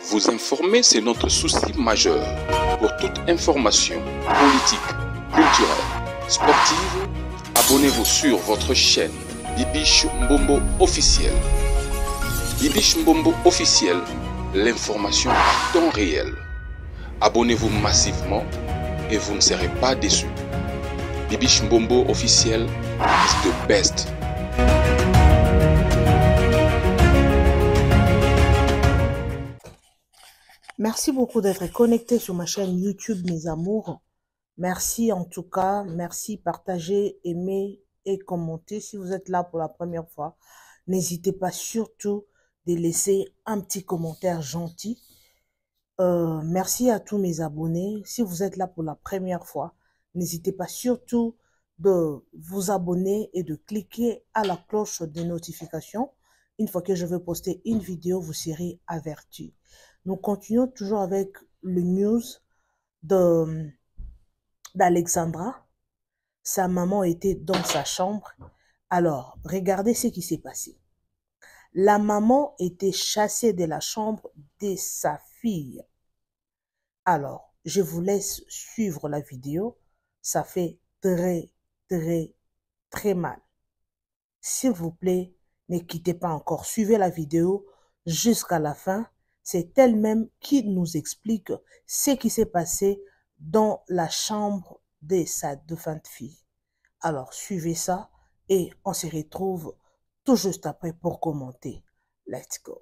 Vous informer, c'est notre souci majeur. Pour toute information politique, culturelle, sportive, abonnez-vous sur votre chaîne Bibiche Mbombo officiel. Bibiche Mbombo officiel, l'information en temps réel. Abonnez-vous massivement et vous ne serez pas déçus. Bibiche Mbombo officiel is the best. Merci beaucoup d'être connecté sur ma chaîne YouTube, mes amours. Merci en tout cas. Merci, partagez, aimez et commentez. Si vous êtes là pour la première fois, n'hésitez pas surtout de laisser un petit commentaire gentil. Merci à tous mes abonnés. Si vous êtes là pour la première fois, n'hésitez pas surtout de vous abonner et de cliquer à la cloche de notification. Une fois que je vais poster une vidéo, vous serez avertis. Nous continuons toujours avec le news d'Alexandra. Sa maman était dans sa chambre. Alors, regardez ce qui s'est passé. La maman était chassée de la chambre de sa fille. Alors, je vous laisse suivre la vidéo. Ça fait très mal. S'il vous plaît, ne quittez pas encore. Suivez la vidéo jusqu'à la fin. C'est elle-même qui nous explique ce qui s'est passé dans la chambre de sa défunte fille. Alors, suivez ça et on se retrouve tout juste après pour commenter. Let's go.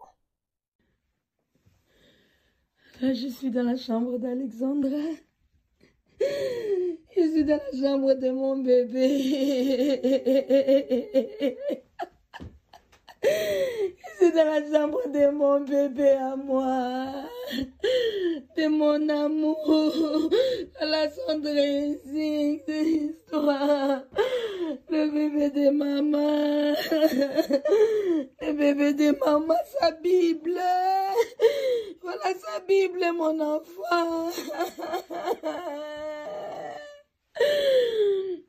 Là, je suis dans la chambre d'Alexandra. Je suis dans la chambre de mon bébé. Je suis dans la chambre de mon bébé à moi, de mon amour, la Sandrine, de l'histoire, le bébé de maman, le bébé de maman, sa Bible, voilà sa Bible, mon enfant.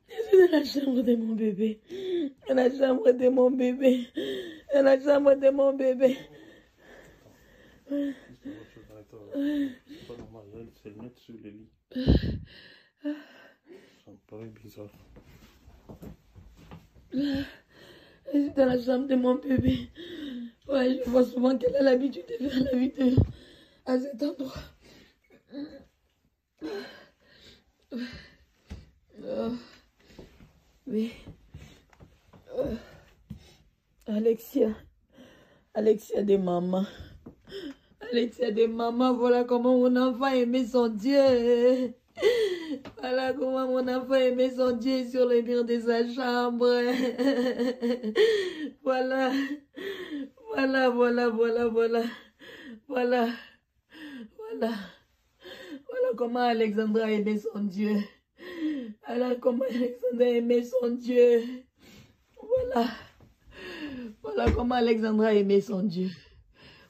Je suis dans la chambre de mon bébé, dans la chambre de mon bébé, dans la chambre de mon bébé. C'est pas normal, elle se le mettre sur le lit. Ça me paraît bizarre. Je suis dans la chambre de mon bébé. Ouais, je vois souvent qu'elle a l'habitude de faire la vidéo à cet endroit. Oui. Alexia de maman. Alexia de maman, voilà comment mon enfant aimait son Dieu. Voilà comment mon enfant aimait son Dieu sur les murs de sa chambre. Voilà. Voilà comment Alexandra aimait son Dieu. Voilà comment Alexandra aimait son Dieu. Voilà comment Alexandra aimait son Dieu.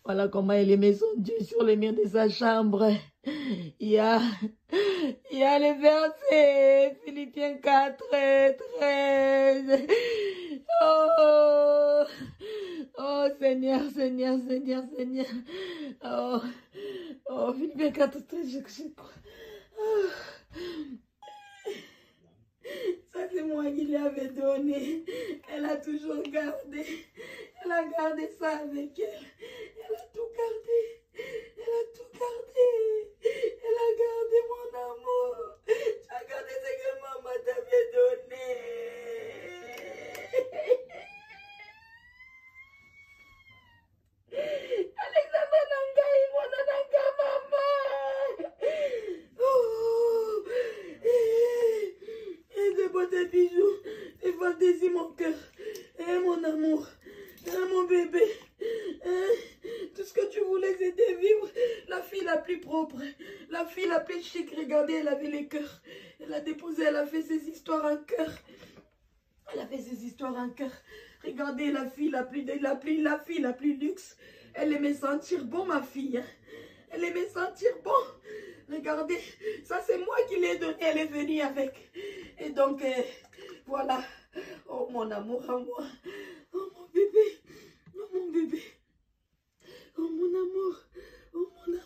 Voilà comment elle aimait son Dieu sur les murs de sa chambre. Il y a le verset Philippiens 4, 13. Oh Seigneur. Oh Philippiens 4, 13, je crois. Ça, c'est moi qui lui avais donné. Elle a toujours gardé. Elle a gardé ça avec elle. Elle a tout gardé. Elle a gardé mon amour. Tu as gardé ce que maman t'avait donné. Alexandra Nangai, mon Nanga maman. Oh. Et des beaux des bijoux, des fantaisies, mon cœur. Et mon amour. Et mon bébé. Tout ce que tu voulais, c'était vivre la fille la plus propre, la fille la plus chic. Regardez, elle avait les cœurs. Elle a déposé, elle a fait ses histoires en cœur. Regardez, la fille la plus luxe. Elle aimait sentir bon, ma fille. Elle aimait sentir bon. Regardez, ça c'est moi qui l'ai donné, elle est venue avec. Et donc, voilà. Oh mon amour à moi. Oh mon bébé. Oh mon bébé. Oh mon amour. Oh mon amour.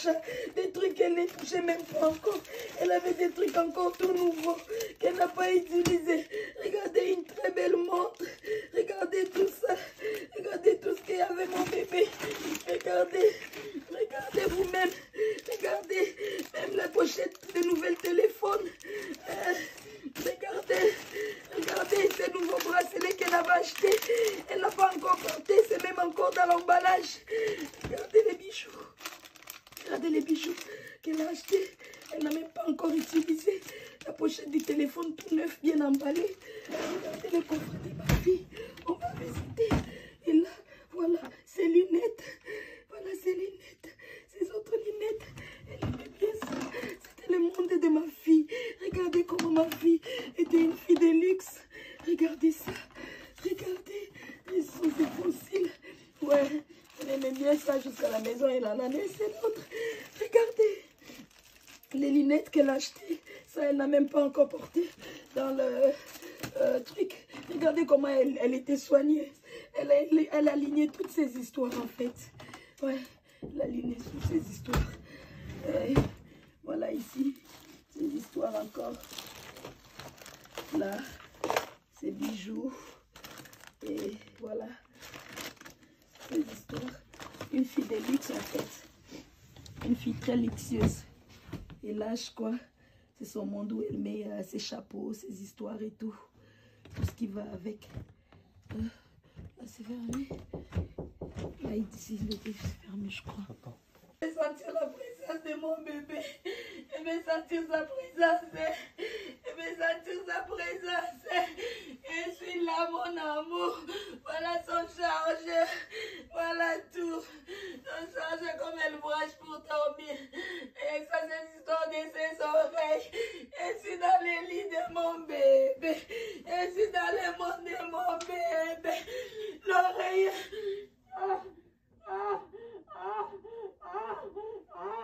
achat, des trucs qu'elle ne touchait même pas encore. Elle avait des trucs encore tout nouveaux qu'elle n'a pas utilisés. Regardez une très belle montre. Regardez tout ça. Regardez tout ce qu'il y avait mon bébé. Regardez. Regardez vous-même. Regardez. Même la pochette de nouveaux téléphones. Regardez. Regardez ces nouveaux bracelets qu'elle avait achetés. Elle n'a pas encore porté. C'est même encore dans l'emballage. Regardez les bijoux. Regardez les bijoux qu'elle a achetés. Elle n'a même pas encore utilisé la pochette du téléphone tout neuf, bien emballé. Regardez le coffre de ma fille. On va visiter. Et là, voilà ses lunettes. Voilà ses lunettes. Ses autres lunettes. Elle aimait bien ça. C'était le monde de ma fille. Regardez comment ma fille était une fille de luxe. Regardez ça. Regardez les sons des fossiles. Ouais, elle aimait bien ça jusqu'à la maison. Elle en a laissé l'autre. Regardez. Les lunettes qu'elle a achetées, ça elle n'a même pas encore porté dans le truc. Regardez comment elle était soignée. Elle a aligné toutes ses histoires en fait. Ouais, elle a aligné toutes ses histoires. Et voilà ici, ces histoires encore. Là, ces bijoux. Et voilà, ces histoires. Une fille de luxe en fait. Une fille très luxueuse. Et lâche quoi, c'est son monde où elle met ses chapeaux, ses histoires et tout. Tout ce qui va avec. Là c'est fermé. Là ici le livre c'est fermé je crois. Je vais sentir la présence de mon bébé. Je vais sentir sa présence. Je vais sentir sa présence. Je suis là mon amour. Voilà son chargeur. Voilà tout. Son chargeur comme elle branche pour dormir. Et ça c'est l'histoire de ses oreilles. Je suis dans le lit de mon bébé. Je suis dans le monde de mon bébé. L'oreille. Ah, ah, ah, ah, ah.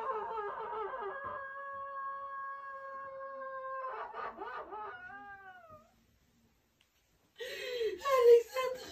Alexandre,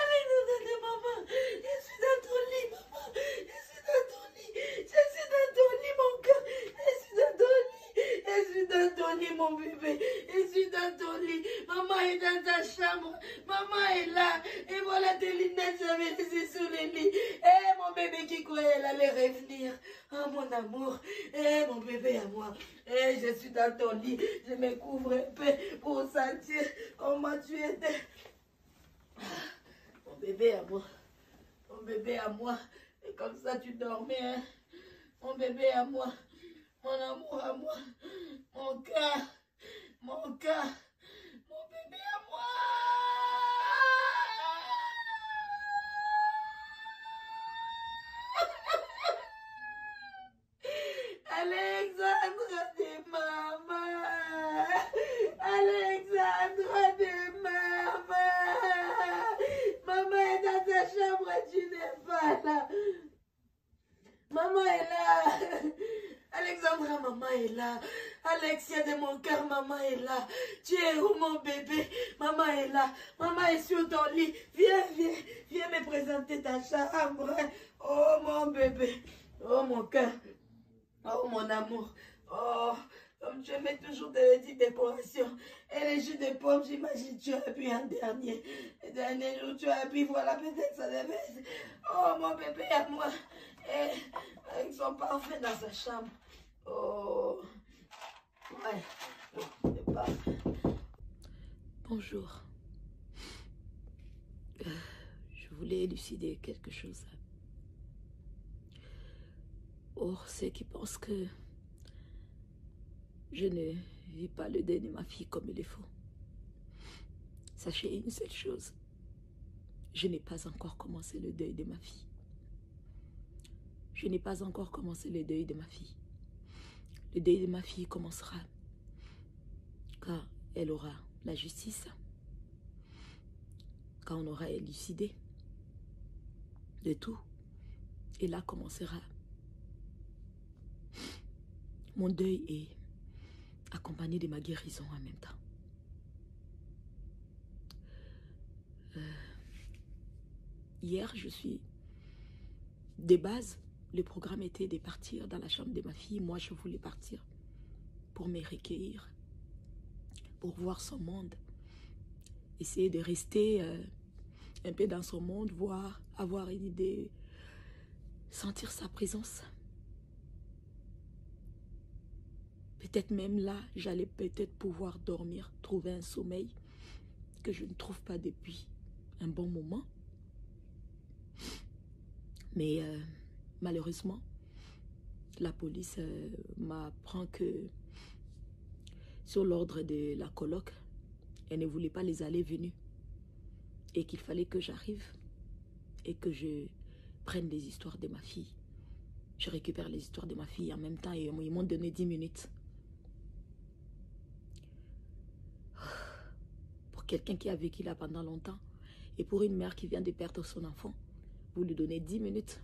Alexandre, maman, je suis dans ton lit, maman, je suis dans ton lit, je suis dans ton lit, mon cœur, je suis dans ton lit, je suis dans ton lit, mon bébé, je suis dans ton lit, maman est dans ta chambre, maman est là, et voilà tes lunettes, j'avais laissé sous le lit, et mon bébé qui croyait elle allait revenir, oh mon amour, et mon bébé à moi, et je suis dans ton lit, je me couvre un peu pour sentir comment tu étais. Mon bébé à moi, mon bébé à moi, et comme ça tu dormais, hein? Mon bébé à moi, mon amour à moi, mon cœur, mon bébé à moi. Alexandre de maman, Alexandre de maman, maman est dans ta chambre, tu n'es pas là. Maman est là. Alexandra, maman est là. Alexia de mon cœur, maman est là. Tu es où mon bébé? Maman est là. Maman est sur ton lit. Viens, viens, viens me présenter ta chambre. Oh mon bébé. Oh mon cœur. Oh mon amour. Oh, comme tu aimais toujours tes petites décorations. Et les jus de pommes, j'imagine tu as bu un dernier. Le dernier jour tu as bu, voilà peut-être ça devait être. Oh mon bébé à moi. Et avec son parfum dans sa chambre. Oh. Ouais. C'est parfait. Bonjour. Je voulais élucider quelque chose. Pour ceux qui pensent que je ne vis pas le deuil de ma fille comme il est faux. Sachez une seule chose. Je n'ai pas encore commencé le deuil de ma fille. Je n'ai pas encore commencé le deuil de ma fille. Le deuil de ma fille commencera quand elle aura la justice, quand on aura élucidé de tout. Et là commencera mon deuil est accompagné de ma guérison en même temps. Hier, je suis de base, le programme était de partir dans la chambre de ma fille. Moi, je voulais partir pour me recueillir, pour voir son monde, essayer de rester un peu dans son monde, voir, avoir une idée, sentir sa présence. Peut-être même là, j'allais peut-être pouvoir dormir, trouver un sommeil que je ne trouve pas depuis un bon moment. Mais malheureusement, la police m'apprend que sur l'ordre de la coloc, elle ne voulait pas les allées-venues et qu'il fallait que j'arrive et que je prenne les histoires de ma fille. Je récupère les histoires de ma fille en même temps et ils m'ont donné 10 minutes. Pour quelqu'un qui a vécu là pendant longtemps et pour une mère qui vient de perdre son enfant, vous lui donnez 10 minutes.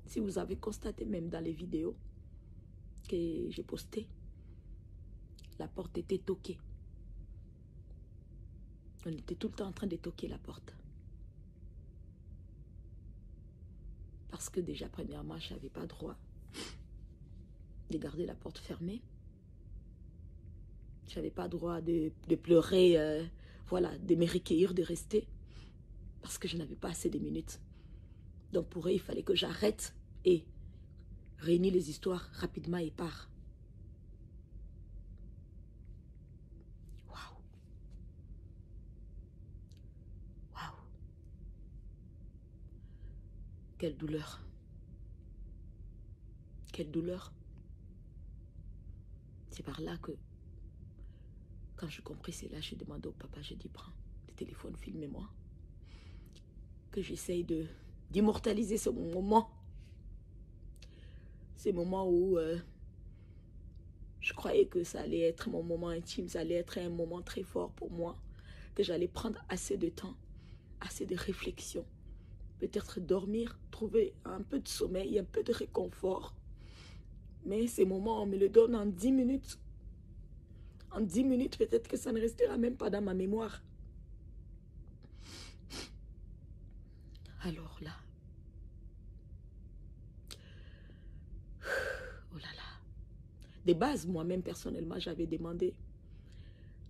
Si vous avez constaté même dans les vidéos que j'ai postées, la porte était toquée. On était tout le temps en train de toquer la porte. Parce que déjà, premièrement, je n'avais pas droit de garder la porte fermée. Je n'avais pas droit de pleurer, voilà, de me recueillir, de rester. Parce que je n'avais pas assez de minutes. Donc pour eux, il fallait que j'arrête et réunir les histoires rapidement et part. Waouh. Waouh. Quelle douleur. Quelle douleur. C'est par là que, quand je compris cela, je demandé au papa, je dis, prends le téléphone, filmez-moi. Que j'essaye d'immortaliser ce moment. Ces moments où je croyais que ça allait être mon moment intime, ça allait être un moment très fort pour moi, que j'allais prendre assez de temps, assez de réflexion, peut-être dormir, trouver un peu de sommeil, un peu de réconfort. Mais ces moments, on me le donne en 10 minutes. En 10 minutes, peut-être que ça ne restera même pas dans ma mémoire. Alors là, oh là là, de base, moi-même personnellement, j'avais demandé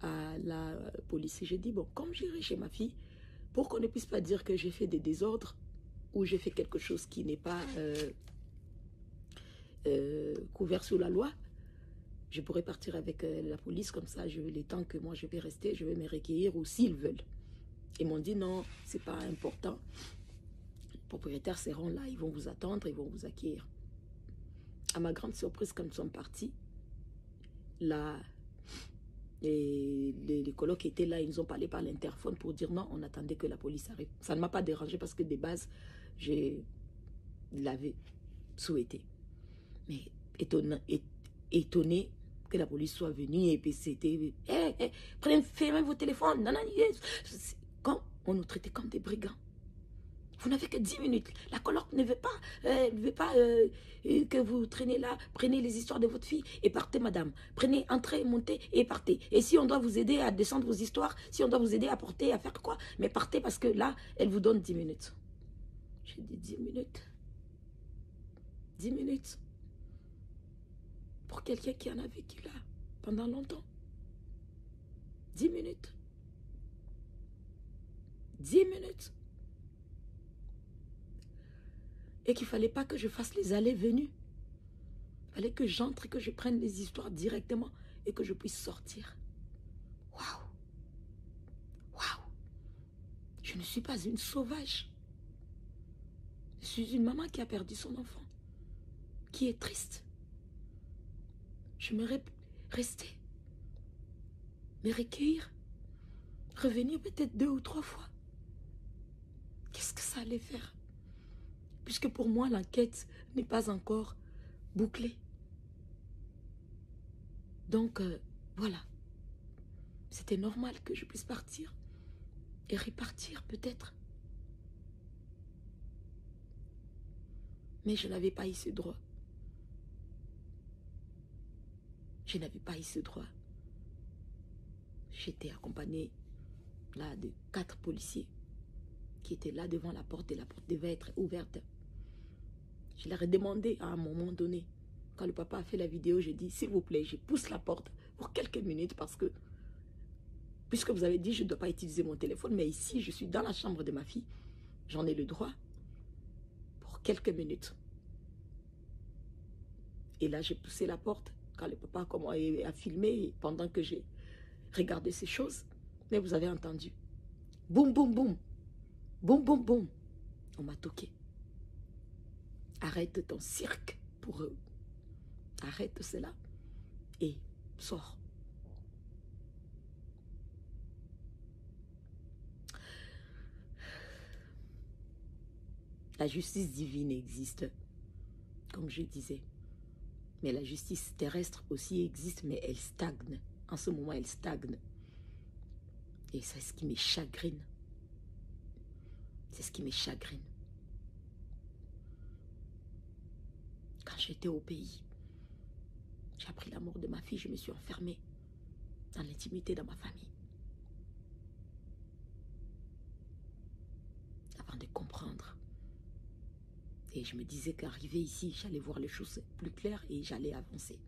à la police, j'ai dit, bon, comme j'irai chez ma fille, pour qu'on ne puisse pas dire que j'ai fait des désordres ou j'ai fait quelque chose qui n'est pas couvert sous la loi, je pourrais partir avec la police, comme ça, les temps que moi je vais rester, je vais me recueillir ou s'ils veulent. Ils m'ont dit non, c'est pas important. Les propriétaires seront là, ils vont vous attendre, ils vont vous accueillir. À ma grande surprise, quand nous sommes partis, là, les colocs étaient là, ils nous ont parlé par l'interphone pour dire non, on attendait que la police arrive. Ça ne m'a pas dérangé parce que de base, je l'avais souhaité. Mais étonné que la police soit venue et puis c'était fermez vos téléphones. Non, non, quand on nous traitait comme des brigands. Vous n'avez que 10 minutes. La coloc ne veut pas, que vous traînez là. Prenez les histoires de votre fille et partez, madame. Prenez, entrez, montez et partez. Et si on doit vous aider à descendre vos histoires, si on doit vous aider à porter, à faire quoi, mais partez parce que là, elle vous donne 10 minutes. J'ai dit 10 minutes. 10 minutes. Pour quelqu'un qui en a vécu là pendant longtemps. 10 minutes. 10 minutes. Et qu'il ne fallait pas que je fasse les allées-venues. Il fallait que j'entre et que je prenne les histoires directement et que je puisse sortir. Waouh! Waouh! Je ne suis pas une sauvage. Je suis une maman qui a perdu son enfant, qui est triste. Je m'aimerais rester, me recueillir, revenir peut-être 2 ou 3 fois. Qu'est-ce que ça allait faire? Puisque pour moi, l'enquête n'est pas encore bouclée. Donc, voilà. C'était normal que je puisse partir et repartir peut-être. Mais je n'avais pas eu ce droit. Je n'avais pas eu ce droit. J'étais accompagnée là de 4 policiers qui étaient là devant la porte et la porte devait être ouverte. Je leur ai demandé à un moment donné, quand le papa a fait la vidéo, j'ai dit, s'il vous plaît, je pousse la porte pour quelques minutes parce que, puisque vous avez dit, je ne dois pas utiliser mon téléphone, mais ici, je suis dans la chambre de ma fille, j'en ai le droit pour quelques minutes. Et là, j'ai poussé la porte quand le papa a filmé pendant que j'ai regardé ces choses. Mais vous avez entendu. Boum, boum, boum. Boum, boum, boum. On m'a toqué. Arrête ton cirque pour eux. Arrête cela et sors. La justice divine existe, comme je disais. Mais la justice terrestre aussi existe, mais elle stagne. En ce moment, elle stagne. Et c'est ce qui me chagrine. C'est ce qui me chagrine. Quand j'étais au pays, j'ai appris la mort de ma fille, je me suis enfermée dans l'intimité de ma famille. Avant de comprendre. Et je me disais qu'arrivé ici, j'allais voir les choses plus claires et j'allais avancer.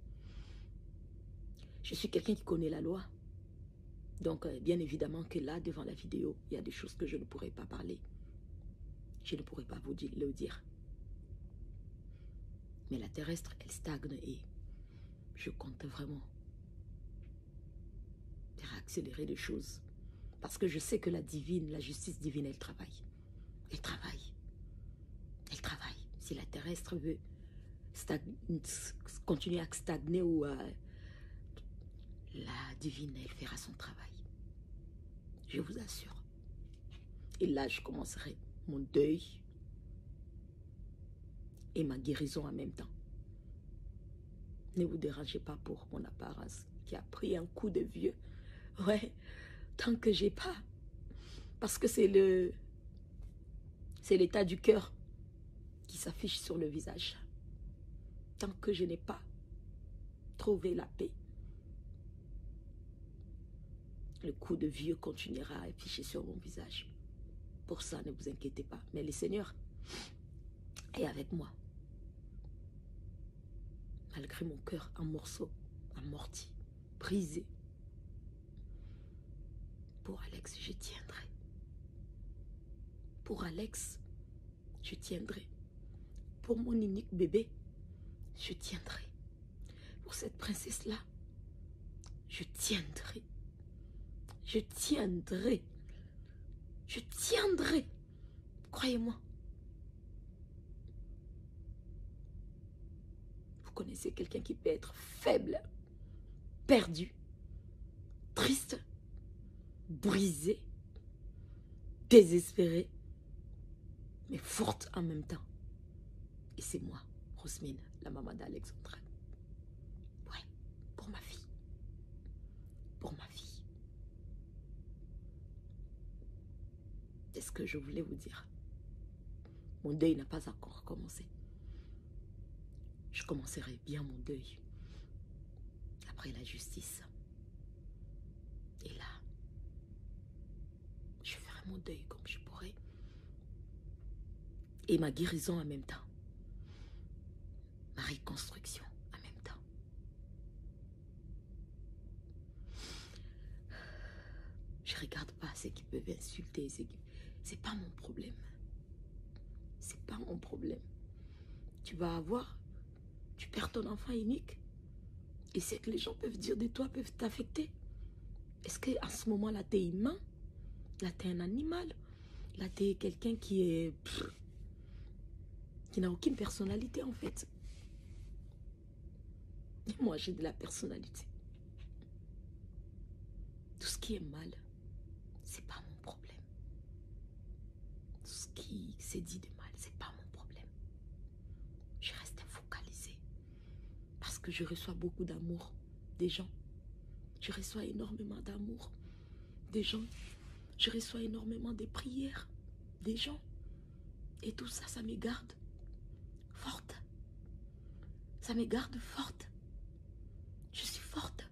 Je suis quelqu'un qui connaît la loi. Donc, bien évidemment que là, devant la vidéo, il y a des choses que je ne pourrais pas parler. Je ne pourrais pas vous le dire. Mais la terrestre, elle stagne et je compte vraiment faire accélérer les choses. Parce que je sais que la justice divine, elle travaille. Elle travaille. Elle travaille. Si la terrestre veut continuer à stagner ou la divine, elle fera son travail. Je vous assure. Et là, je commencerai mon deuil et ma guérison en même temps. Ne vous dérangez pas pour mon apparence qui a pris un coup de vieux. Ouais, tant que j'ai pas. Parce que c'est l'état du cœur qui s'affiche sur le visage. Tant que je n'ai pas trouvé la paix, le coup de vieux continuera à afficher sur mon visage. Pour ça, ne vous inquiétez pas. Mais le Seigneur est avec moi. Malgré mon cœur en morceaux, amorti, brisé. Pour Alex, je tiendrai. Pour Alex, je tiendrai. Pour mon unique bébé, je tiendrai. Pour cette princesse-là, je tiendrai. Je tiendrai. Je tiendrai. Croyez-moi. Vous connaissez quelqu'un qui peut être faible, perdu, triste, brisé, désespéré, mais forte en même temps. Et c'est moi, Rosmine, la maman d'Alexandra. Ouais, pour ma fille. Pour ma fille. C'est ce que je voulais vous dire. Mon deuil n'a pas encore commencé. Je commencerai bien mon deuil après la justice. Et là, je ferai mon deuil comme je pourrai. Et ma guérison en même temps. Ma reconstruction en même temps. Je ne regarde pas ceux qui peuvent insulter. C'est pas mon problème. C'est pas mon problème. Tu perds ton enfant unique. Et ce que les gens peuvent dire de toi peuvent t'affecter. Est-ce qu'à ce moment-là, tu es humain? Là, tu es un animal? Là, tu es quelqu'un qui n'a aucune personnalité, en fait. Et moi, j'ai de la personnalité. Tout ce qui est mal, c'est pas mon problème. Tout ce qui s'est dit de mal, c'est pas mon problème. Je reste focalisée. Parce que je reçois beaucoup d'amour des gens. Je reçois énormément d'amour des gens. Je reçois énormément de prières des gens. Et tout ça, ça me garde forte. Ça me garde forte. Je suis forte.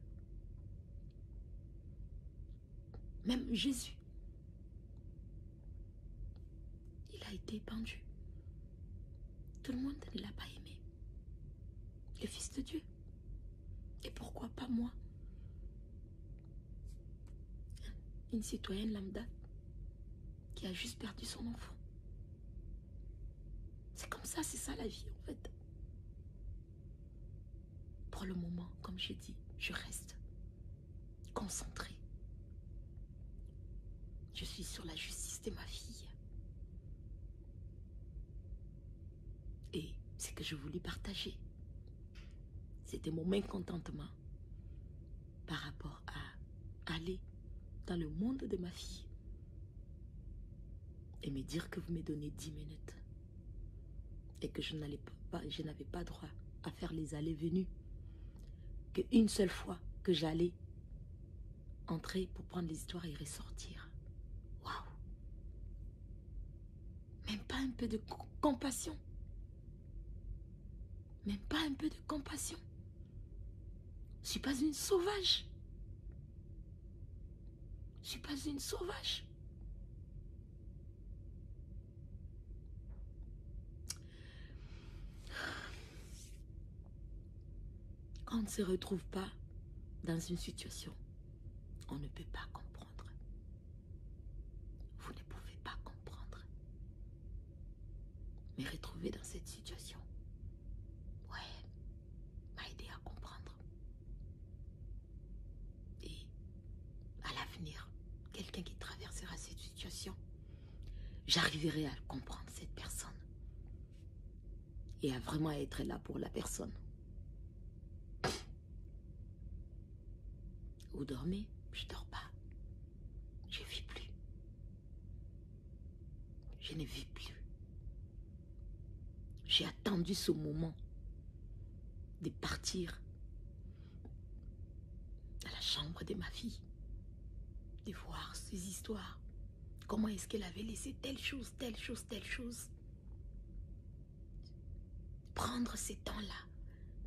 Même Jésus, il a été pendu. Tout le monde ne l'a pas aimé. Le Fils de Dieu. Et pourquoi pas moi? Une citoyenne lambda qui a juste perdu son enfant. C'est comme ça, c'est ça la vie en fait. Pour le moment, comme j'ai dit, je reste concentrée. Je suis sur la justice de ma fille. Et ce que je voulais partager, c'était mon mécontentement par rapport à aller dans le monde de ma fille et me dire que vous me donnez 10 minutes et que je n'avais pas droit à faire les allées-venues, qu'une seule fois que j'allais entrer pour prendre les histoires et ressortir. Waouh! Même pas un peu de compassion. Même pas un peu de compassion. Je ne suis pas une sauvage. Je ne suis pas une sauvage. Quand on ne se retrouve pas dans une situation, on ne peut pas comprendre. Vous ne pouvez pas comprendre. Me retrouver dans cette situation, ouais, m'a aidé à comprendre. Et à l'avenir, quelqu'un qui traversera cette situation, j'arriverai à comprendre cette personne et à vraiment être là pour la personne. Vous dormez? Je dors pas. Je vis plus. Je ne vis plus. J'ai attendu ce moment de partir à la chambre de ma fille, de voir ces histoires. Comment est-ce qu'elle avait laissé telle chose, telle chose, telle chose. Prendre ces temps-là,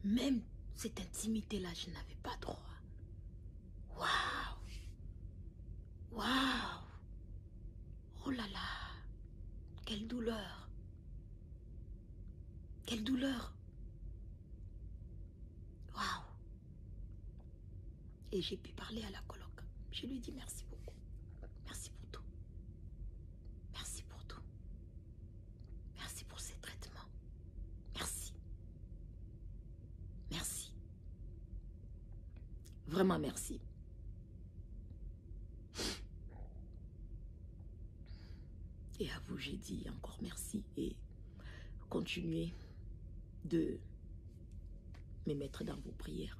même cette intimité-là, je n'avais pas droit. Waouh! Waouh! Oh là là! Quelle douleur! Quelle douleur! Waouh! Et j'ai pu parler à la coloc. Je lui ai dit merci beaucoup. Merci pour tout. Merci pour tout. Merci pour ces traitements. Merci. Merci. Vraiment merci. Et à vous, j'ai dit encore merci et continuez de me mettre dans vos prières.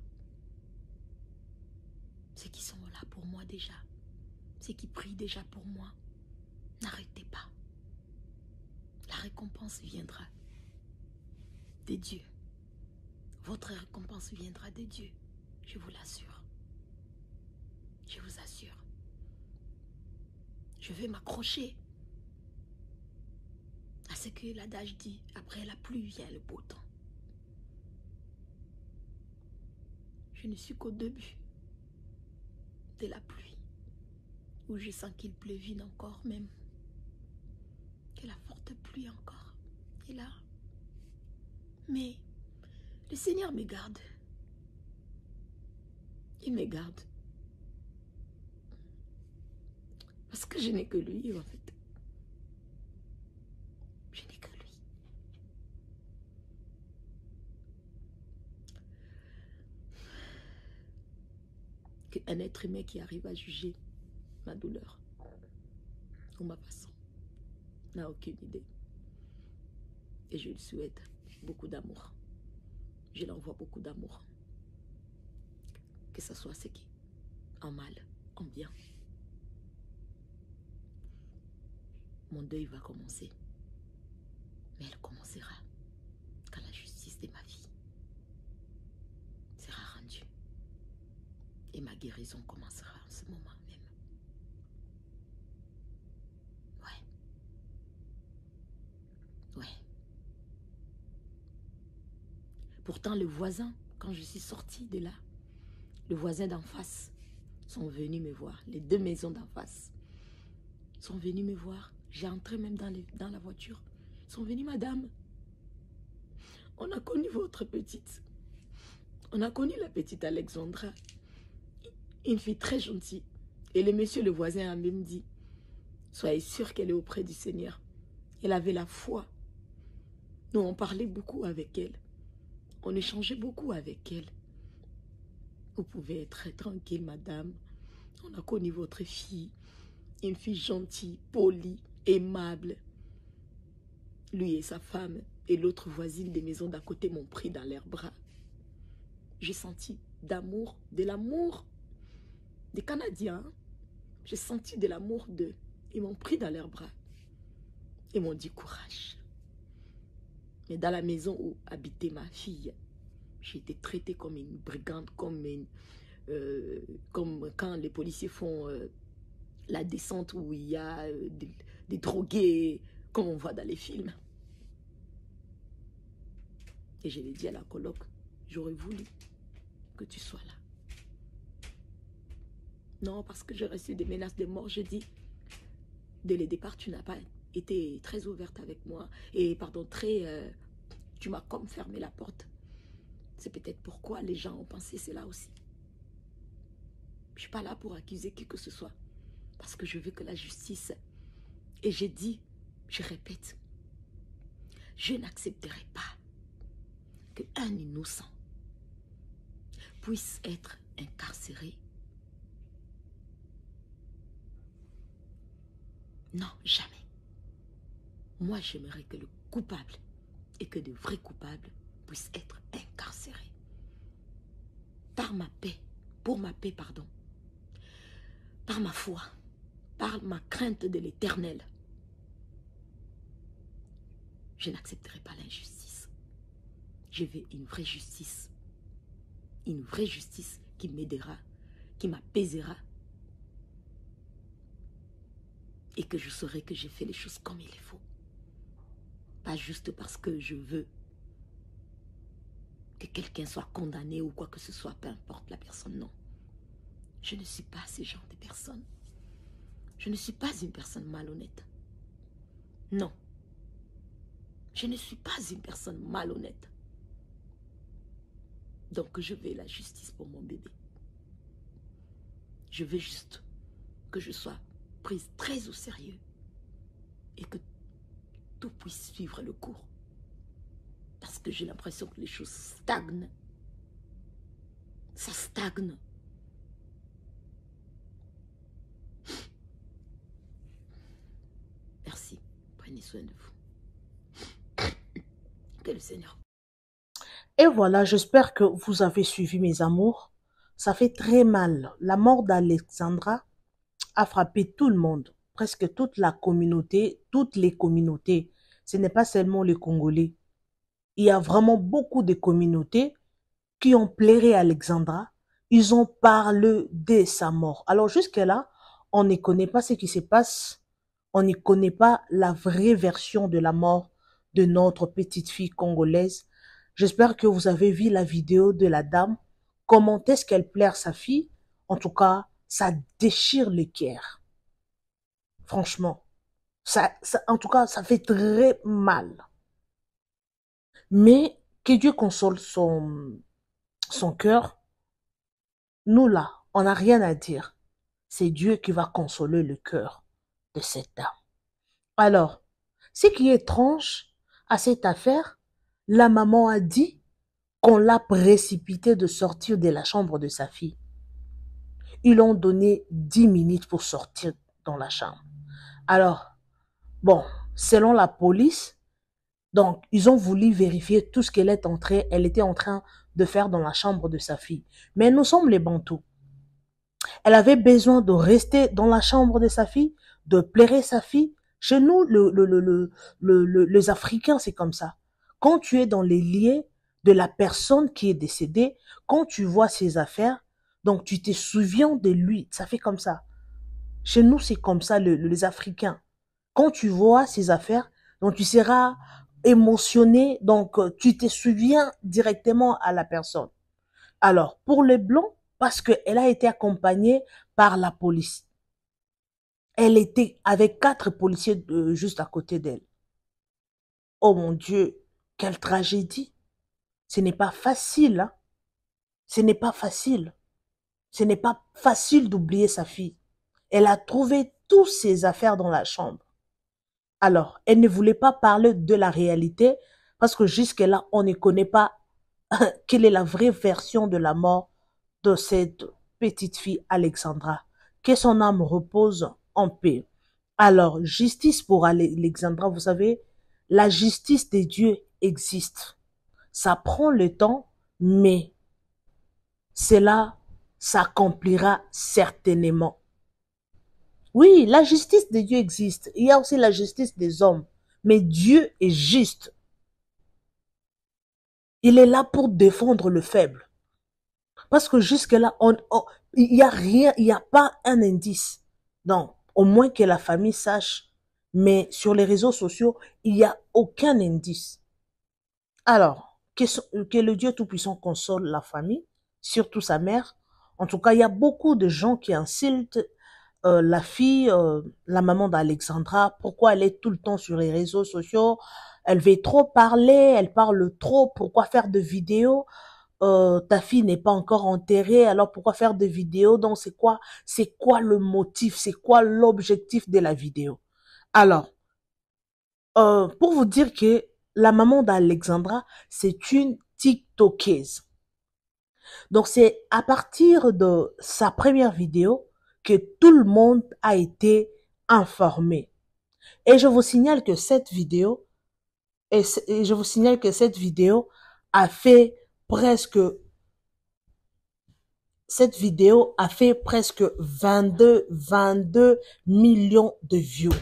Ceux qui sont là pour moi déjà, ceux qui prient déjà pour moi, n'arrêtez pas. La récompense viendra de Dieu. Votre récompense viendra de Dieu, je vous l'assure. Je vous assure. Je vais m'accrocher à ce que l'adage dit, après la pluie vient le beau temps. Je ne suis qu'au début de la pluie, où je sens qu'il pleuvine encore même, que la forte pluie encore est là. Mais le Seigneur me garde. Il me garde. Parce que je n'ai que lui en fait. Je n'ai que lui. Qu'un être humain qui arrive à juger ma douleur ou ma façon n'a aucune idée. Et je lui souhaite beaucoup d'amour. Je l'envoie beaucoup d'amour. Que ce soit ce qui en mal, en bien. Mon deuil va commencer. Mais elle commencera quand la justice de ma vie sera rendue. Et ma guérison commencera en ce moment même. Ouais. Ouais. Pourtant, le voisin, quand je suis sortie de là, le voisin d'en face sont venus me voir. Les deux maisons d'en face sont venus me voir. J'ai entré même dans la voiture. Ils sont venus, madame. On a connu votre petite. On a connu la petite Alexandra. Une fille très gentille. Et le monsieur, le voisin, a même dit, soyez sûr qu'elle est auprès du Seigneur. Elle avait la foi. Nous, on parlait beaucoup avec elle. On échangeait beaucoup avec elle. Vous pouvez être tranquille, madame. On a connu votre fille. Une fille gentille, polie, aimable. Lui et sa femme et l'autre voisine des maisons d'à côté m'ont pris dans leurs bras. J'ai senti d'amour, de l'amour des Canadiens. J'ai senti de l'amour d'eux. Ils m'ont pris dans leurs bras. Ils m'ont dit courage. Mais dans la maison où habitait ma fille, j'ai été traitée comme une brigande, comme quand les policiers font la descente où il y a des drogués, comme on voit dans les films. Et je l'ai dit à la coloc, j'aurais voulu que tu sois là. Non, parce que j'ai reçu des menaces de mort, je dis, dès le départ, tu n'as pas été très ouverte avec moi. Et pardon, tu m'as comme fermé la porte. C'est peut-être pourquoi les gens ont pensé cela aussi. Je ne suis pas là pour accuser qui que ce soit. Parce que je veux que la justice... Et j'ai dit, je répète, je n'accepterai pas qu'un innocent puisse être incarcéré. Non, jamais. Moi, j'aimerais que le coupable et que de vrais coupables puissent être incarcérés. Par ma paix, pour ma paix, pardon. Par ma foi, par ma crainte de l'Éternel. Je n'accepterai pas l'injustice. Je veux une vraie justice. Une vraie justice qui m'aidera, qui m'apaisera. Et que je saurai que j'ai fait les choses comme il faut. Pas juste parce que je veux que quelqu'un soit condamné ou quoi que ce soit, peu importe la personne, non. Je ne suis pas ce genre de personne. Je ne suis pas une personne malhonnête. Non. Je ne suis pas une personne malhonnête. Donc je veux la justice pour mon bébé. Je veux juste que je sois prise très au sérieux et que tout puisse suivre le cours. Parce que j'ai l'impression que les choses stagnent. Ça stagne. Merci. Prenez soin de vous. Que le Seigneur. Et voilà, j'espère que vous avez suivi mes amours. Ça fait très mal. La mort d'Alexandra a frappé tout le monde, presque toute la communauté, toutes les communautés. Ce n'est pas seulement les Congolais. Il y a vraiment beaucoup de communautés qui ont pleuré Alexandra. Ils ont parlé de sa mort. Alors jusque-là, on ne connaît pas ce qui se passe. On ne connaît pas la vraie version de la mort de notre petite fille congolaise. J'espère que vous avez vu la vidéo de la dame. Comment est-ce qu'elle pleure sa fille? En tout cas, ça déchire le cœur. Franchement. En tout cas, ça fait très mal. Mais que Dieu console son cœur. Nous là, on n'a rien à dire. C'est Dieu qui va consoler le cœur de cette dame. Alors, ce qui est étrange à cette affaire, la maman a dit qu'on l'a précipité de sortir de la chambre de sa fille. Ils l'ont donné 10 minutes pour sortir dans la chambre. Alors, bon, selon la police, donc, ils ont voulu vérifier tout ce qu'elle était en train de faire dans la chambre de sa fille. Mais nous sommes les Bantous. Elle avait besoin de rester dans la chambre de sa fille, de pleurer sa fille. Chez nous, les Africains, c'est comme ça. Quand tu es dans les lieux de la personne qui est décédée, quand tu vois ses affaires, donc tu te souviens de lui. Ça fait comme ça. Chez nous, c'est comme ça, les Africains. Quand tu vois ses affaires, donc tu seras émotionné, donc tu te souviens directement à la personne. Alors, pour les Blancs, parce qu'elle a été accompagnée par la police. Elle était avec 4 policiers juste à côté d'elle. Oh mon Dieu, quelle tragédie. Ce n'est pas facile, hein. Ce n'est pas facile. Ce n'est pas facile d'oublier sa fille. Elle a trouvé toutes ses affaires dans la chambre. Alors, elle ne voulait pas parler de la réalité parce que jusque-là, on ne connaît pas quelle est la vraie version de la mort de cette petite fille Alexandra. Que son âme repose en paix. Alors, justice pour Alexandra, vous savez, la justice des dieux existe. Ça prend le temps, mais cela s'accomplira certainement. Oui, la justice de Dieu existe. Il y a aussi la justice des hommes. Mais Dieu est juste. Il est là pour défendre le faible. Parce que jusque-là, il n'y a rien, il n'y a pas un indice. Donc, au moins que la famille sache. Mais sur les réseaux sociaux, il n'y a aucun indice. Alors, que le Dieu Tout-Puissant console la famille, surtout sa mère. En tout cas, il y a beaucoup de gens qui insultent la fille, la maman d'Alexandra. Pourquoi elle est tout le temps sur les réseaux sociaux? Elle veut trop parler, elle parle trop. Pourquoi faire de vidéos? Ta fille n'est pas encore enterrée, alors pourquoi faire des vidéos? Donc c'est quoi le motif? C'est quoi l'objectif de la vidéo? Alors, pour vous dire que la maman d'Alexandra, c'est une TikTokeuse. Donc, c'est à partir de sa première vidéo que tout le monde a été informé. Et je vous signale que cette vidéo, a fait presque, 22 millions de views.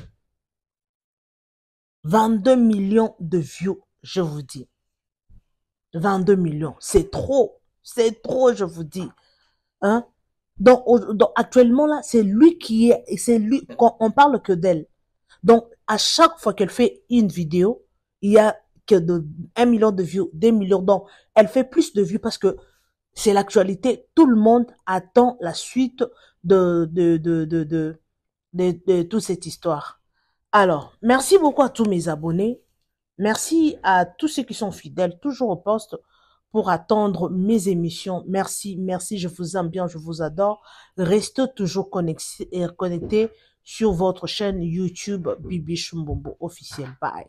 22 millions de views, je vous dis. 22 millions, c'est trop, je vous dis. Hein? Donc, actuellement, là, c'est lui, on parle que d'elle. Donc, à chaque fois qu'elle fait une vidéo, il y a que de 1 million de views, 2 millions. Donc, elle fait plus de vues parce que c'est l'actualité. Tout le monde attend la suite de toute cette histoire. Alors, merci beaucoup à tous mes abonnés. Merci à tous ceux qui sont fidèles, toujours au poste, pour attendre mes émissions. Merci, je vous aime bien, je vous adore. Restez toujours connectés sur votre chaîne YouTube Bibiche Mbombo officiel. Bye.